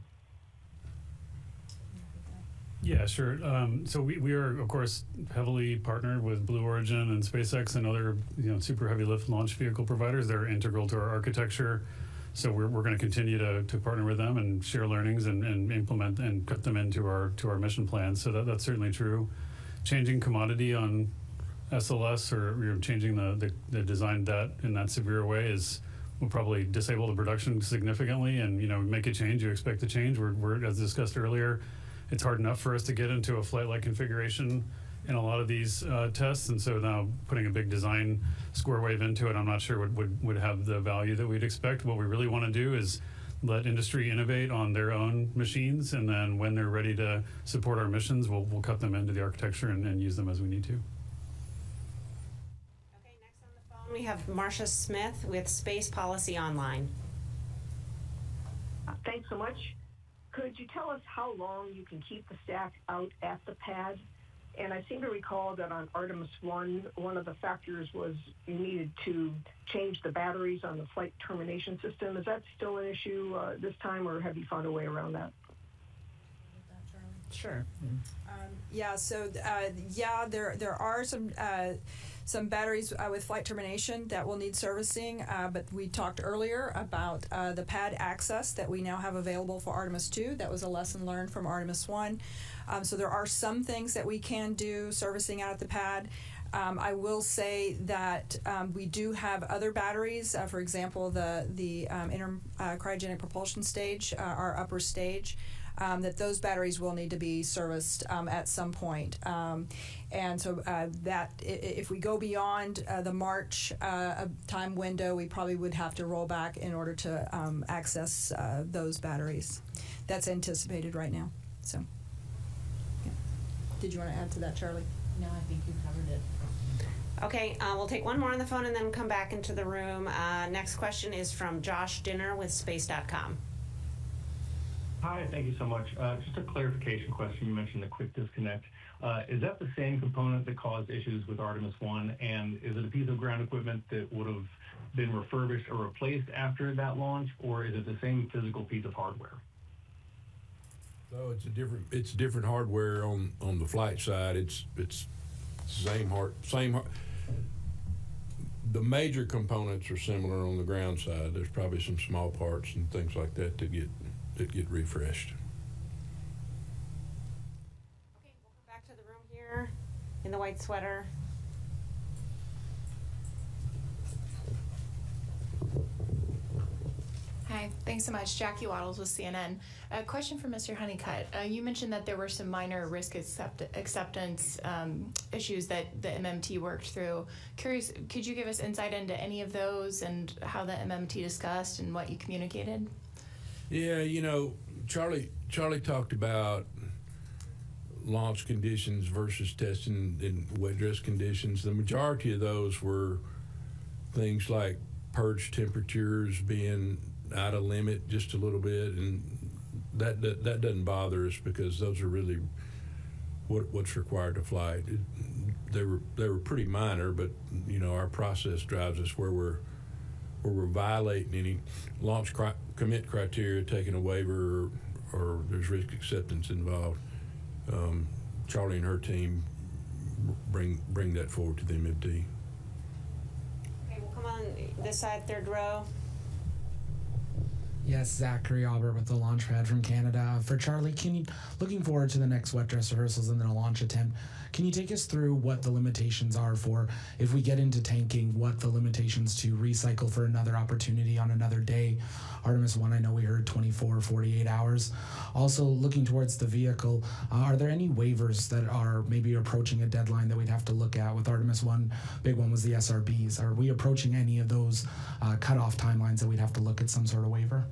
Yeah, sure. So we are, of course, heavily partnered with Blue Origin and SpaceX and other super heavy lift launch vehicle providers. They're integral to our architecture. So we're going to continue to partner with them and share learnings and implement and put them into our mission plans. So that's certainly true. Changing commodity on SLS or changing the design that in that severe way will probably disable the production significantly, and make a change. You expect the change. We're as discussed earlier, it's hard enough for us to get into a flight-like configuration in a lot of these tests, and so now putting a big design square wave into it, I'm not sure would have the value that we'd expect. What we really want to do is let industry innovate on their own machines, and then when they're ready to support our missions, we'll cut them into the architecture and use them as we need to. Okay, next on the phone we have Marcia Smith with Space Policy Online. Thanks so much. Could you tell us how long you can keep the stack out at the pad? And I seem to recall that on Artemis I, one of the factors was you needed to change the batteries on the flight termination system. Is that still an issue this time, or have you found a way around that? Sure. There are some batteries with flight termination that will need servicing, but we talked earlier about the pad access that we now have available for Artemis II. That was a lesson learned from Artemis I. So there are some things that we can do servicing out at the pad. I will say that we do have other batteries. For example, the cryogenic propulsion stage, our upper stage. That those batteries will need to be serviced at some point. And so that if we go beyond the March time window, we probably would have to roll back in order to access those batteries. That's anticipated right now. So, yeah. Did you want to add to that, Charlie? No, I think you covered it. Okay, we'll take one more on the phone and then come back into the room. Next question is from Josh Dinner with Space.com. Hi, thank you so much. Just a clarification question. You mentioned the quick disconnect. Is that the same component that caused issues with Artemis I? And is it a piece of ground equipment that would have been refurbished or replaced after that launch, or is it the same physical piece of hardware? So it's different hardware on the flight side. It's same. The major components are similar on the ground side. There's probably some small parts and things like that that get refreshed. Okay, we'll come back to the room here in the white sweater. Hi, thanks so much. Jackie Waddles with CNN. A question for Mr. Honeycutt. You mentioned that there were some minor risk acceptance issues that the MMT worked through. Curious, could you give us insight into any of those and how the MMT discussed and what you communicated? Yeah, Charlie talked about launch conditions versus testing in wet dress conditions. The majority of those were things like purge temperatures being out of limit just a little bit, and that doesn't bother us because those are really what's required to fly. They were pretty minor, but our process drives us where we're violating any launch commit criteria, taking a waiver, or there's risk acceptance involved. Charlie and her team bring that forward to the MMT. Okay, we'll come on this side, third row. Yes, Zachary Albert with the Launchpad from Canada. For Charlie, looking forward to the next wet dress rehearsals and then a launch attempt, can you take us through what the limitations are for, if we get into tanking, what the limitations to recycle for another opportunity on another day? Artemis I, I know we heard 24, 48 hours. Also, looking towards the vehicle, are there any waivers that are maybe approaching a deadline that we'd have to look at? With Artemis I, big one was the SRBs. Are we approaching any of those cutoff timelines that we'd have to look at some sort of waiver?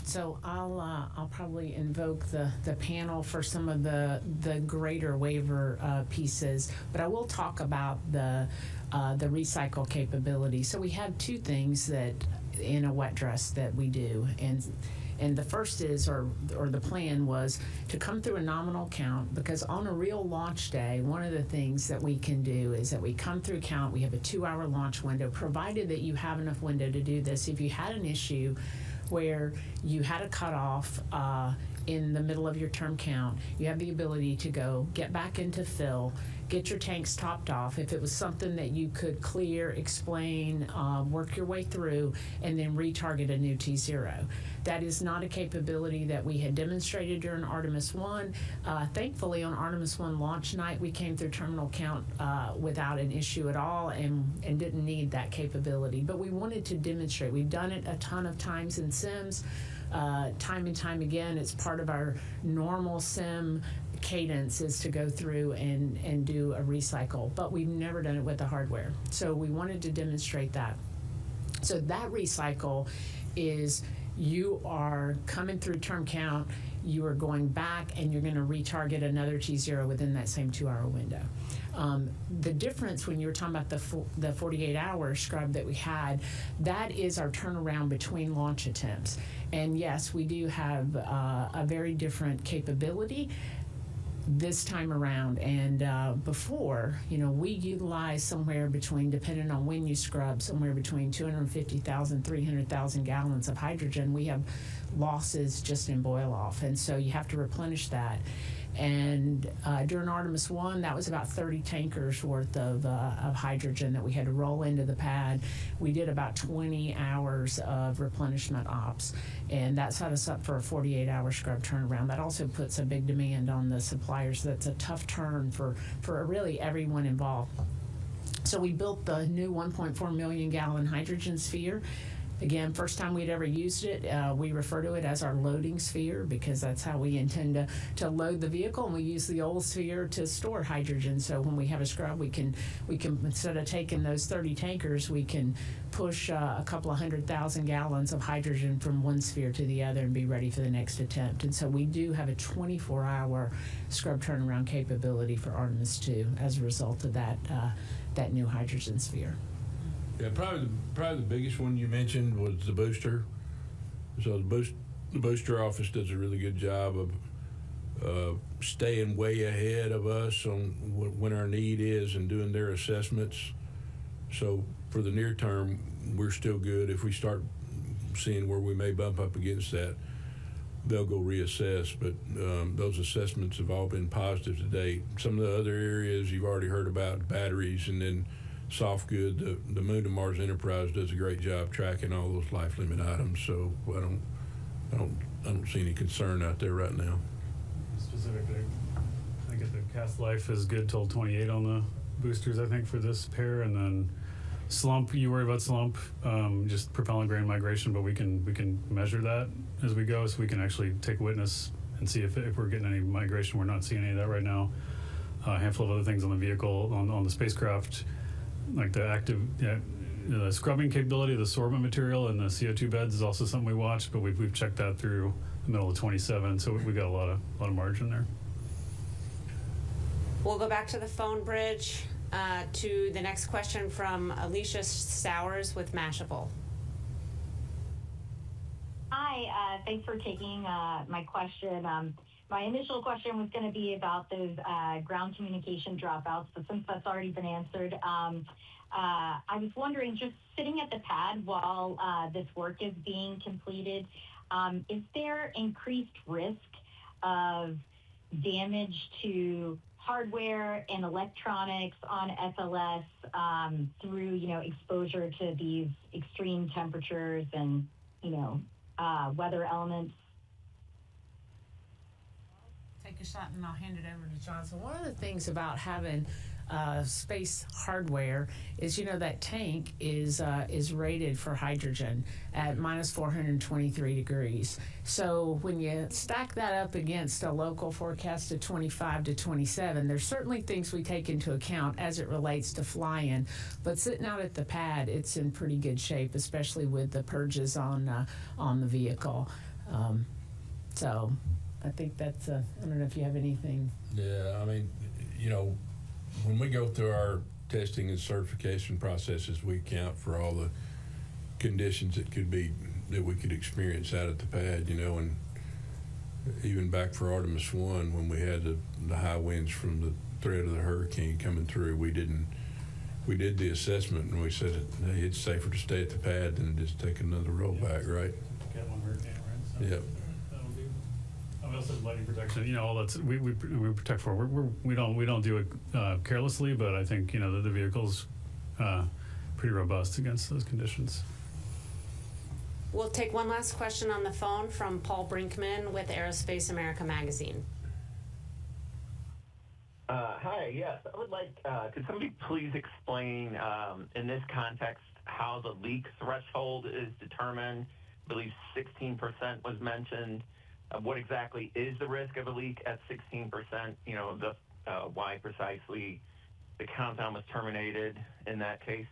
So I'll probably invoke the panel for some of the greater waiver pieces, but I will talk about the recycle capability. So we have two things that in a wet dress that we do, and the first is, or the plan was to come through a nominal count, because on a real launch day, one of the things that we can do is that we come through count. We have a 2-hour launch window, provided that you have enough window to do this. If you had an issue where you had a cutoff in the middle of your term count, you have the ability to go get back into fill get your tanks topped off. If it was something that you could clear, explain, work your way through, and then retarget a new T0. That is not a capability that we had demonstrated during Artemis I. Thankfully, on Artemis I launch night, we came through terminal count without an issue at all and didn't need that capability. But we wanted to demonstrate. We've done it a ton of times in sims. Time and time again, it's part of our normal sim cadence is to go through and do a recycle, but we've never done it with the hardware. So we wanted to demonstrate that. So that recycle is you are coming through term count, you are going back, and you're going to retarget another T0 within that same 2-hour window. The difference when you were talking about the 48-hour scrub that we had, that is our turnaround between launch attempts. And yes, we do have a very different capability this time around. And before, we utilized somewhere between, depending on when you scrub, somewhere between 250,000, 300,000 gallons of hydrogen. We have losses just in boil off. And so you have to replenish that. And during Artemis I, that was about 30 tankers worth of hydrogen that we had to roll into the pad. We did about 20 hours of replenishment ops, and that set us up for a 48-hour scrub turnaround. That also puts a big demand on the suppliers. That's a tough turn for really everyone involved. So we built the new 1.4 million gallon hydrogen sphere. Again, first time we'd ever used it, we refer to it as our loading sphere because that's how we intend to load the vehicle, and we use the old sphere to store hydrogen. So when we have a scrub, we can instead of taking those 30 tankers, we can push a couple of 100,000 gallons of hydrogen from one sphere to the other and be ready for the next attempt. And so we do have a 24-hour scrub turnaround capability for Artemis II as a result of that new hydrogen sphere. Yeah, probably the biggest one you mentioned was the booster. So the booster office does a really good job of staying way ahead of us on when our need is and doing their assessments. So for the near term, we're still good. If we start seeing where we may bump up against that, they'll go reassess. But those assessments have all been positive to date. Some of the other areas you've already heard about, batteries, and then soft good. The Moon to Mars Enterprise does a great job tracking all those life limit items. So I don't see any concern out there right now. Specifically, I think the cast life is good till 28 on the boosters, I think, for this pair, and then slump. You worry about slump, just propellant grain migration, but we can measure that as we go, so we can actually take witness and see if we're getting any migration. We're not seeing any of that right now. A handful of other things on the vehicle, on the spacecraft, like the active, the scrubbing capability of the sorbent material and the CO2 beds is also something we watch, but we've checked that through the middle of 27, so we got a lot of margin there. We'll go back to the phone bridge to the next question from Alicia Sowers with Mashable. Hi, thanks for taking my question. My initial question was going to be about those ground communication dropouts, but since that's already been answered, I was wondering, just sitting at the pad while this work is being completed, is there increased risk of damage to hardware and electronics on SLS through, exposure to these extreme temperatures and, weather elements? Take a shot and I'll hand it over to John. So one of the things about having space hardware is, that tank is rated for hydrogen at minus 423 degrees. So when you stack that up against a local forecast of 25 to 27, there's certainly things we take into account as it relates to flying. But sitting out at the pad, it's in pretty good shape, especially with the purges on the vehicle. So I think that's, I don't know if you have anything. Yeah, I mean, when we go through our testing and certification processes, we account for all the conditions that we could experience out at the pad, and even back for Artemis I, when we had the high winds from the threat of the hurricane coming through, we did the assessment and we said, hey, it's safer to stay at the pad than just take another rollback, right? Got one hurricane, right? So yep. That'll do. Oh, I also lighting protection. You know, all that's we protect for. We don't do it carelessly, but I think the vehicle's pretty robust against those conditions. We'll take one last question on the phone from Paul Brinkman with Aerospace America magazine. Hi, yes. I would like, could somebody please explain in this context how the leak threshold is determined? I believe 16% was mentioned. What exactly is the risk of a leak at 16%? Why precisely the countdown was terminated in that case?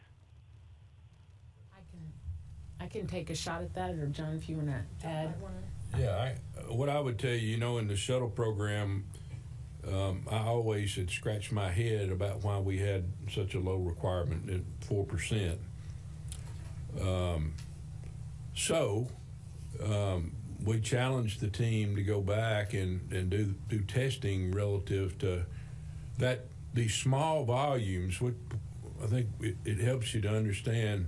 I can take a shot at that, or John, if you want to add. Yeah, what I would tell you, in the shuttle program, I always had scratched my head about why we had such a low requirement at 4%. We challenged the team to go back and do testing relative to that. These small volumes, I think it helps you to understand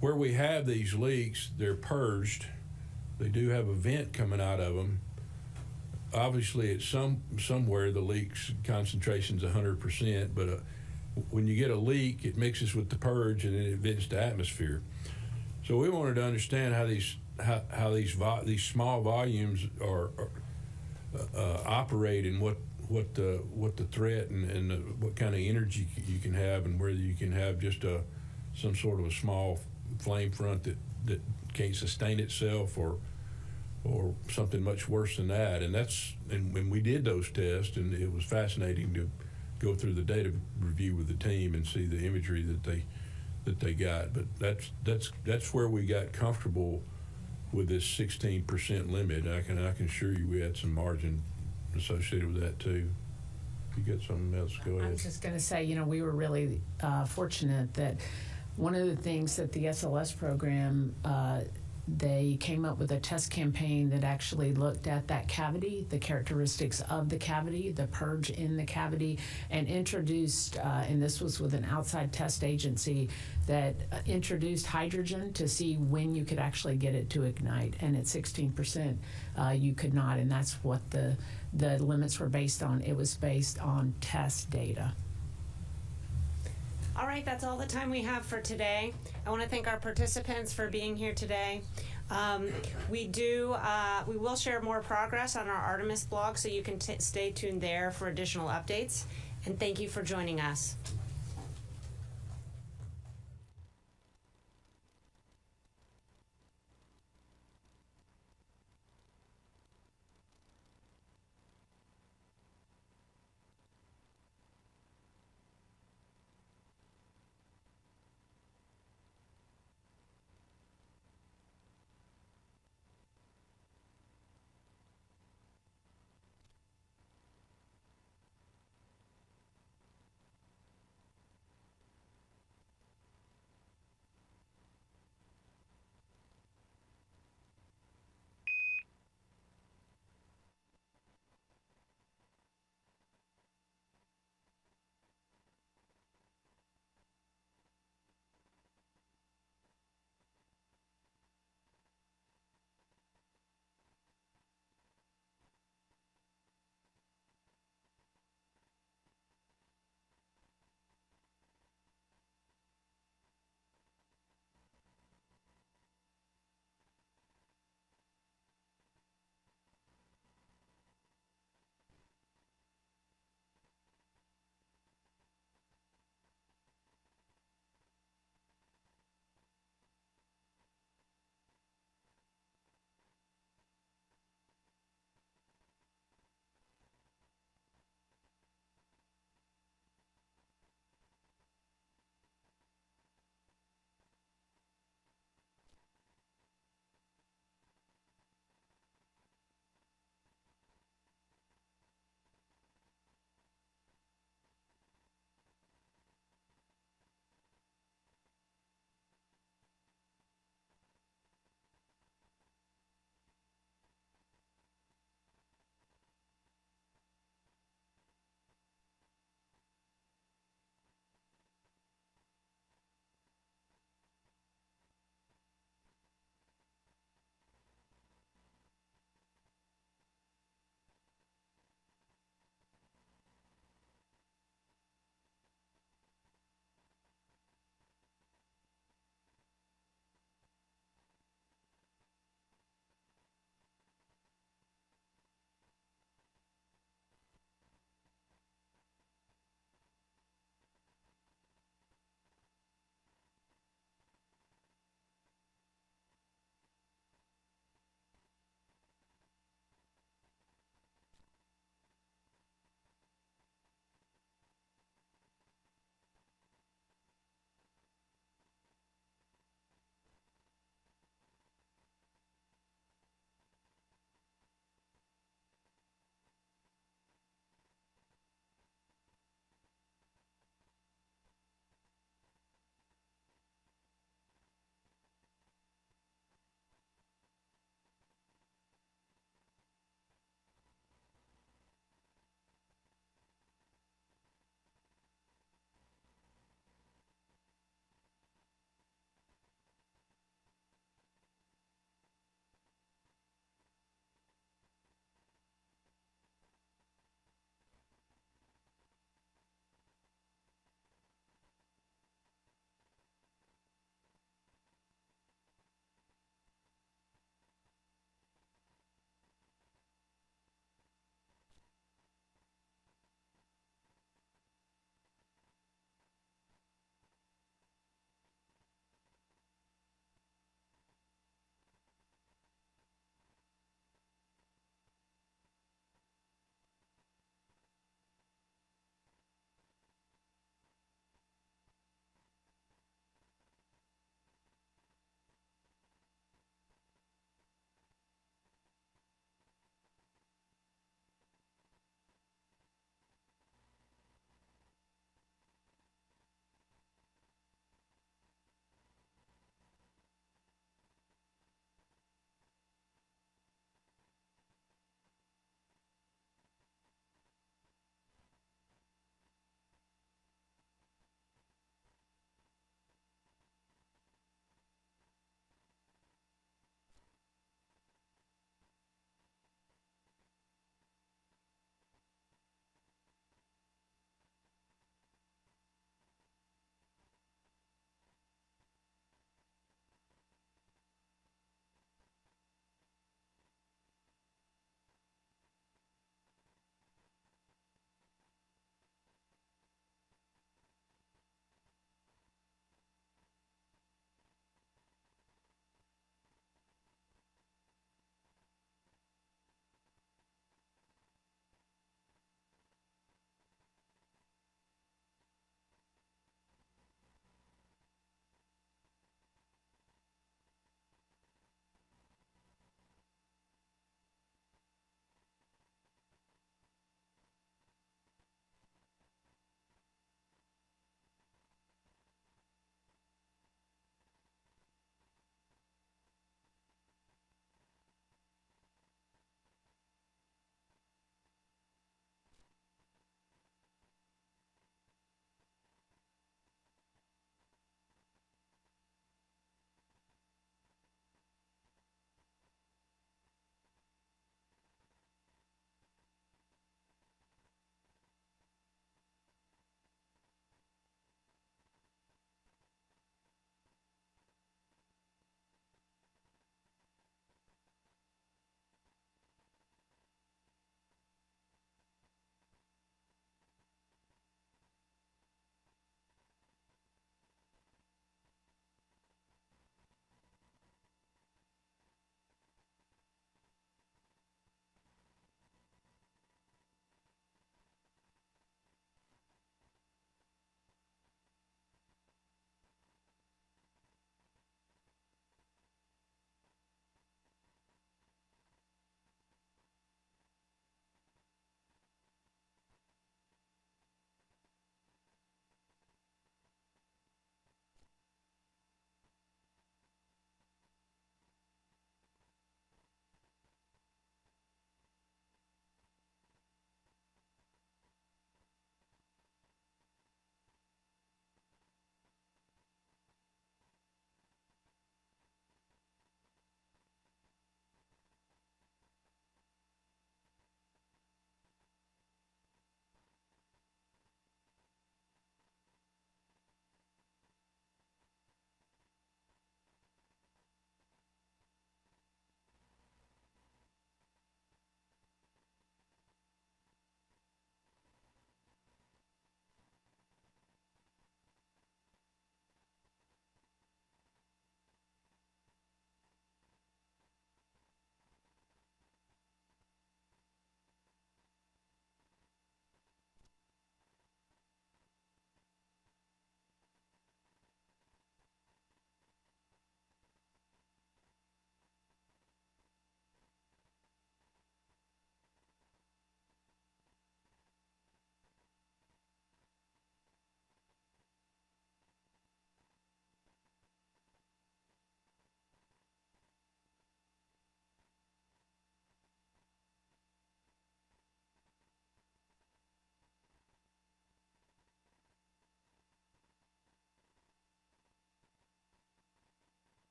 where we have these leaks. They're purged. They do have a vent coming out of them. Obviously, at somewhere the leak's concentration's 100%, but when you get a leak, it mixes with the purge and then it vents to atmosphere. So we wanted to understand how these small volumes are operate, and what the threat and what kind of energy you can have, and whether you can have just some sort of a small flame front that can't sustain itself, or something much worse than that. And when we did those tests, and it was fascinating to go through the data review with the team and see the imagery that they got. But that's where we got comfortable with this 16% limit. I can assure you we had some margin associated with that too. If you got something else, go ahead. I was just going to say, we were really fortunate that one of the things that the SLS program, they came up with a test campaign that actually looked at that cavity, the characteristics of the cavity, the purge in the cavity, and introduced, and this was with an outside test agency, that introduced hydrogen to see when you could actually get it to ignite. And at 16%, you could not, and that's what the limits were based on. It was based on test data. All right, that's all the time we have for today. I want to thank our participants for being here today. We will share more progress on our Artemis blog, so you can stay tuned there for additional updates. And thank you for joining us.